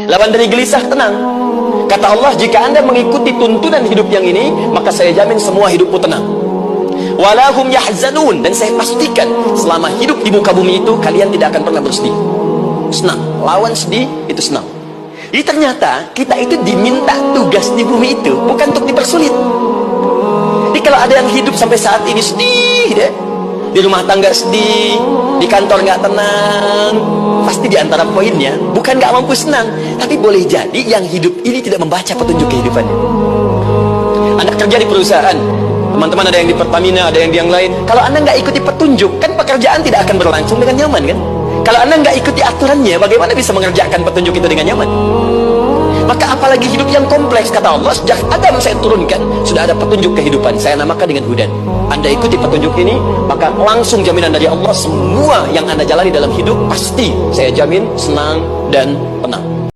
Lawan dari gelisah, tenang. Kata Allah, jika anda mengikuti tuntunan hidup yang ini, maka saya jamin semua hidupmu tenang. Walahum yahzanun, dan saya pastikan selama hidup di muka bumi itu kalian tidak akan pernah bersedih. Senang, lawan sedih itu senang. Jadi ternyata kita itu diminta tugas di bumi itu bukan untuk dipersulit. Jadi kalau ada yang hidup sampai saat ini sedih deh, di rumah tangga sedih, di kantor nggak tenang, pasti di antara poinnya bukan nggak mampu senang, tapi boleh jadi yang hidup ini tidak membaca petunjuk kehidupannya. Anda kerja di perusahaan, teman-teman ada yang di Pertamina, ada yang di yang lain. Kalau Anda nggak ikuti petunjuk, kan pekerjaan tidak akan berlangsung dengan nyaman, kan? Kalau Anda nggak ikuti aturannya, bagaimana bisa mengerjakan petunjuk itu dengan nyaman? Maka apalagi hidup yang kompleks. Kata Allah, sejak Adam saya turunkan, sudah ada petunjuk kehidupan, saya namakan dengan hudan. Anda ikuti petunjuk ini, maka langsung jaminan dari Allah, semua yang Anda jalani dalam hidup pasti saya jamin senang dan tenang.